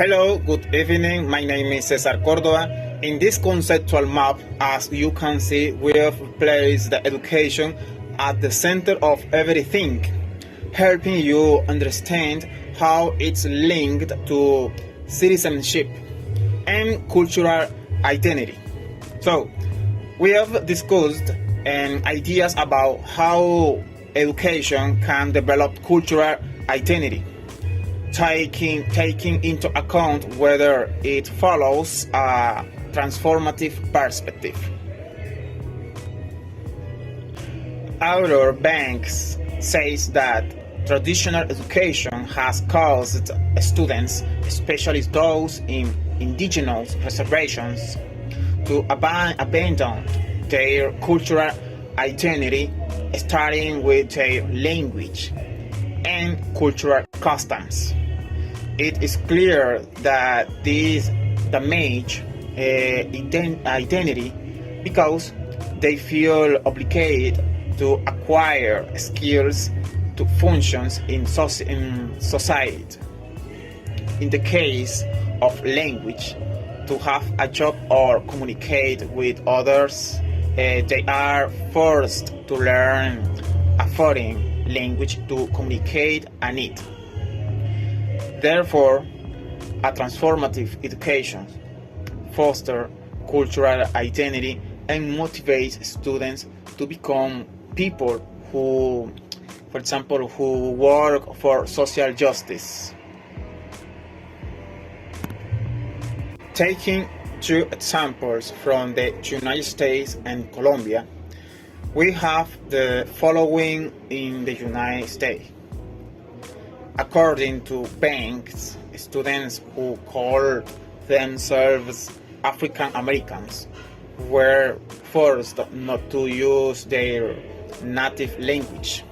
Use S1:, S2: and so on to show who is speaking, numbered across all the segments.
S1: Hello, good evening. My name is Cesar Cordova. In this conceptual map, as you can see, we have placed the education at the center of everything, helping you understand how it's linked to citizenship and cultural identity. So, we have discussed ideas about how education can develop cultural identity, taking into account whether it follows a transformative perspective. Outer Banks says that traditional education has caused students, especially those in indigenous reservations, to abandon their cultural identity, starting with their language and cultural customs. It is clear that this damage identity because they feel obligated to acquire skills to functions in society. In the case of language, to have a job or communicate with others, they are forced to learn a foreign language to communicate and eat. Therefore, a transformative education fosters cultural identity and motivates students to become people who, for example, who work for social justice. Taking two examples from the United States and Colombia, we have the following in the United States. According to Banks, students who call themselves African Americans were forced not to use their native language,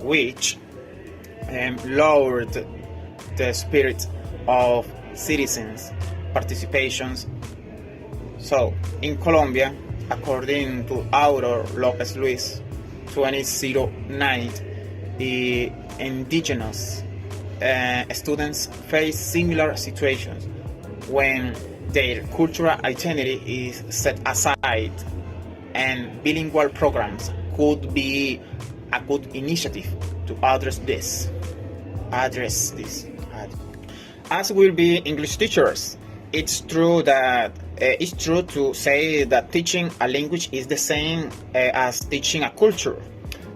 S1: which lowered the spirit of citizens' participations. So, in Colombia, according to Auror Lopez Luis, 2009, the indigenous students face similar situations when their cultural identity is set aside, and bilingual programs could be a good initiative to address this. As will be English teachers, it's true to say that teaching a language is the same as teaching a culture.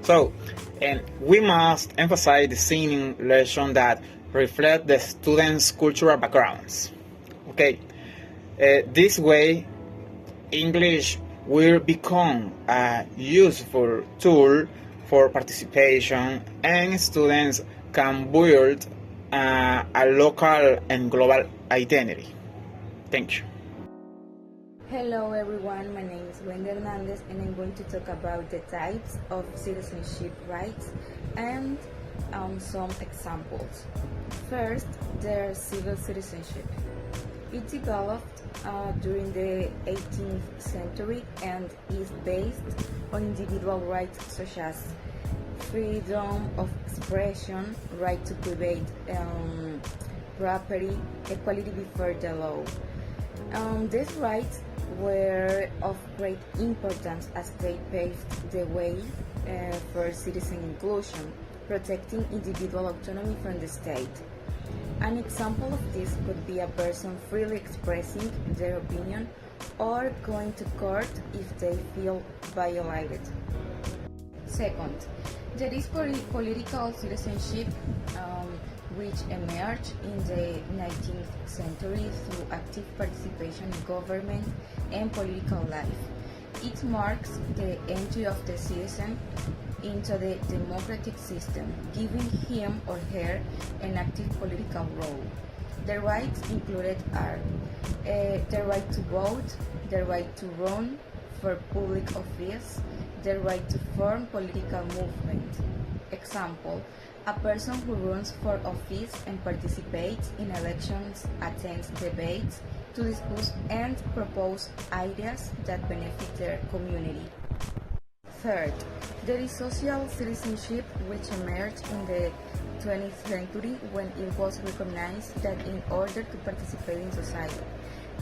S1: So, and we must emphasize the same lesson that reflect the students' cultural backgrounds. Okay, this way, English will become a useful tool for participation, and students can build a local and global identity. Thank you.
S2: Hello everyone, my name is Wendy Hernandez and I'm going to talk about the types of citizenship rights and some examples. First, there's civil citizenship. It developed during the 18th century and is based on individual rights such as freedom of expression, right to private property, equality before the law. These rights were of great importance as they paved the way for citizen inclusion, protecting individual autonomy from the state. An example of this could be a person freely expressing their opinion or going to court if they feel violated. Second, there is political citizenship, which emerged in the 19th century through active participation in government and political life. It marks the entry of the citizen into the democratic system, giving him or her an active political role. The rights included are the right to vote, the right to run for public office, the right to form political movement. Example, a person who runs for office and participates in elections, attends debates to discuss and propose ideas that benefit their community. Third, there is social citizenship, which emerged in the 20th century when it was recognized that in order to participate in society,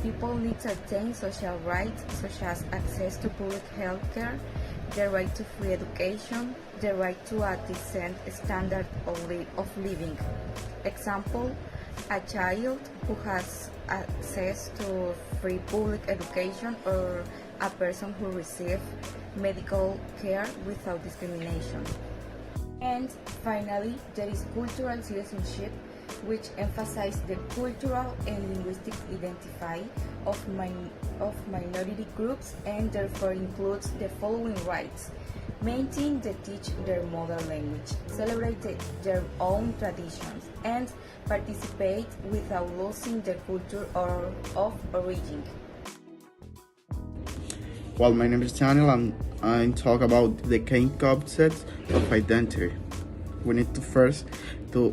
S2: people need certain social rights such as access to public health care, the right to free education, the right to a decent standard of living. Example, a child who has access to free public education or a person who receives medical care without discrimination. And finally, there is cultural citizenship, which emphasizes the cultural and linguistic identity of minority groups and therefore includes the following rights: maintain and teach their mother language, celebrate their own traditions, and participate without losing their culture or of origin.
S3: Well, my name is Daniel, and I talk about the key concepts of identity. We need to first we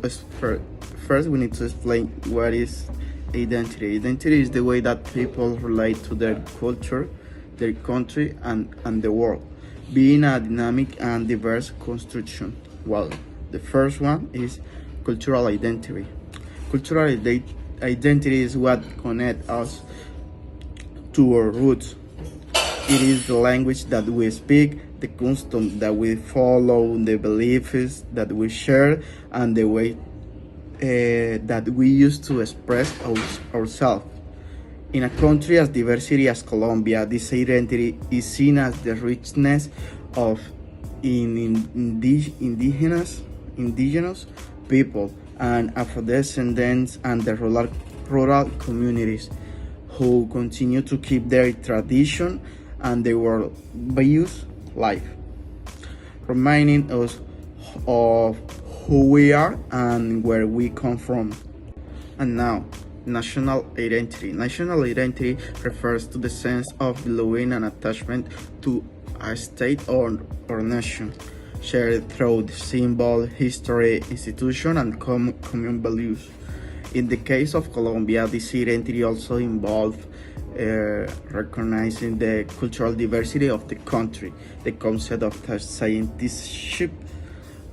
S3: need to explain what is identity. Identity is the way that people relate to their culture, their country, and the world, being a dynamic and diverse construction. Well, the first one is cultural identity. Identity is what connects us to our roots. It is the language that we speak, the custom that we follow, the beliefs that we share, and the way that we use to express ourselves. In a country as diverse as Colombia, this identity is seen as the richness of indigenous people and Afro-descendants and the rural communities who continue to keep their tradition and their world values alive, reminding us of who we are and where we come from. And now, national identity. National identity refers to the sense of belonging and attachment to a state or nation, shared through the symbol, history, institution, and common values. In the case of Colombia, this identity also involves recognizing the cultural diversity of the country. The concept of citizenship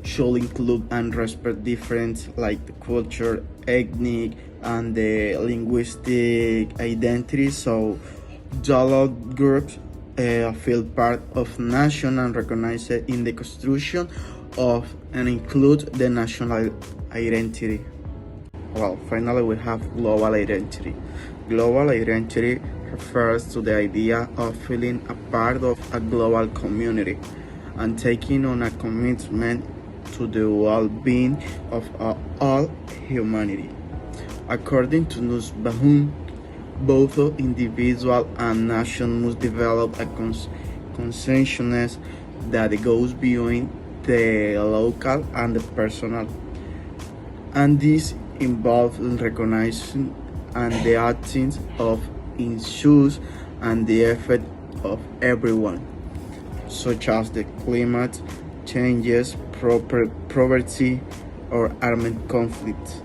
S3: should include and respect differences like the culture, ethnic, and the linguistic identity, so dialogue groups feel part of nation and recognized in the construction of and include the national identity. Well, finally, we have global identity. Global identity refers to the idea of feeling a part of a global community and taking on a commitment to the well-being of all humanity. According to Nussbaum, both individual and nation must develop a consciousness that goes beyond the local and the personal, and this involves recognizing and the actions of issues and the effort of everyone, such as the climate changes, poverty, or armed conflict,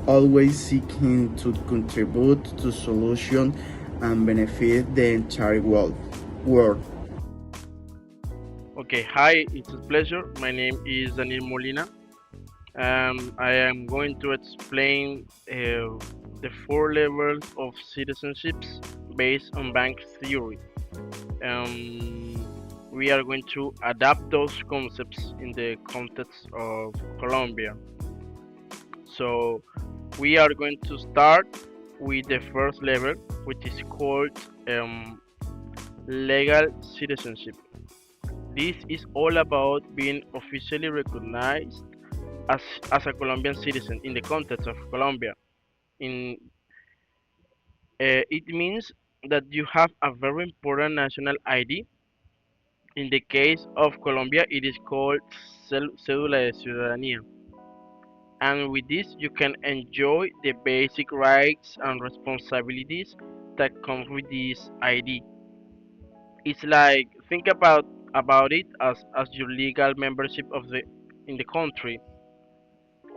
S3: always seeking to contribute to solution and benefit the entire world.
S4: Okay, hi, it's a pleasure. My name is Daniel Molina. I am going to explain the four levels of citizenships based on bank theory. Um, we are going to adapt those concepts in the context of Colombia. So, we are going to start with the first level, which is called legal citizenship. This is all about being officially recognized as, as a Colombian citizen in the context of Colombia. In It means that you have a very important national ID. In the case of Colombia, it is called Cédula de Ciudadanía. And with this, you can enjoy the basic rights and responsibilities that comes with this ID. It's like think about it as your legal membership of the in the country,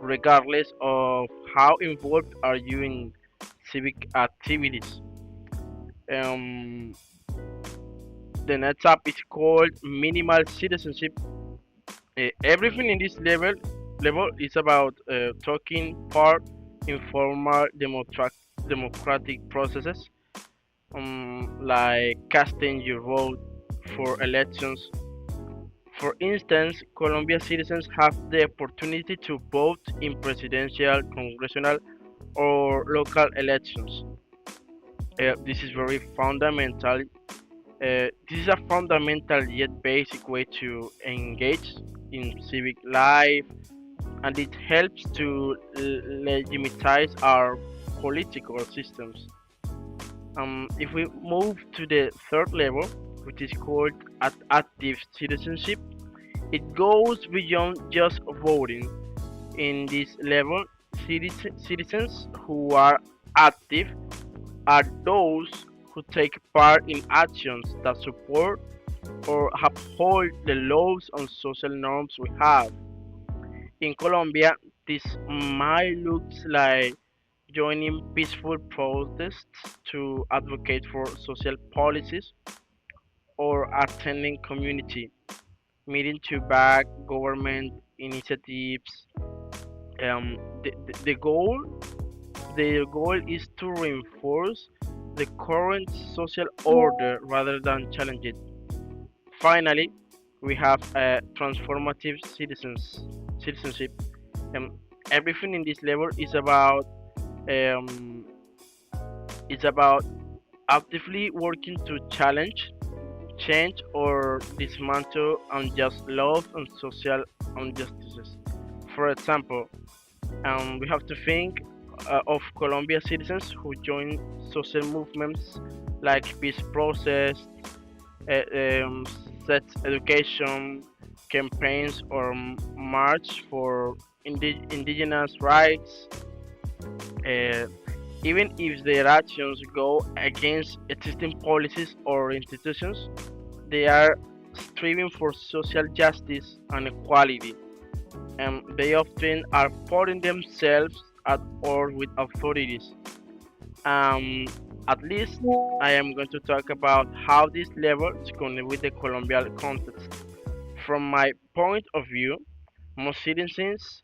S4: regardless of how involved are you in civic activities. Um, The next up is called minimal citizenship. Everything in this level is about talking part informal democratic processes, like casting your vote for elections. For instance, Colombia citizens have the opportunity to vote in presidential, congressional, or local elections. This is very fundamental. This is a fundamental yet basic way to engage in civic life, and it helps to legitimize our political systems. If we move to the third level, which is called active citizenship, it goes beyond just voting. In this level, citizens who are active are those who take part in actions that support or uphold the laws and social norms we have. In Colombia, this might look like joining peaceful protests to advocate for social policies or attending community meeting to back government initiatives. Um, the, the, the goal the goal is to reinforce the current social order rather than challenge it. Finally, we have transformative citizenship. Um, Everything in this level um, is about actively working to challenge, change, or dismantle unjust laws and social injustices. For example, we have to think of Colombia citizens who join social movements like peace process, uh, um, sex education campaigns, or march for indigenous rights. Uh, Even if their actions go against existing policies or institutions, they are striving for social justice and equality, and they often are putting themselves at war with authorities. Um, at least I am going to talk about how this level is connected with the Colombian context. From my point of view, most citizens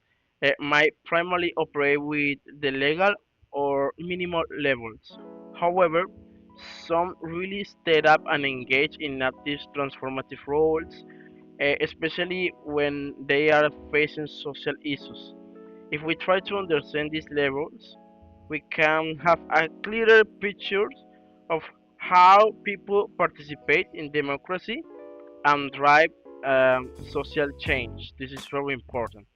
S4: might primarily operate with the legal or minimal levels. However, some really step up and engage in active transformative roles, especially when they are facing social issues. If we try to understand these levels, we can have a clearer picture of how people participate in democracy and drive social change. This is very important.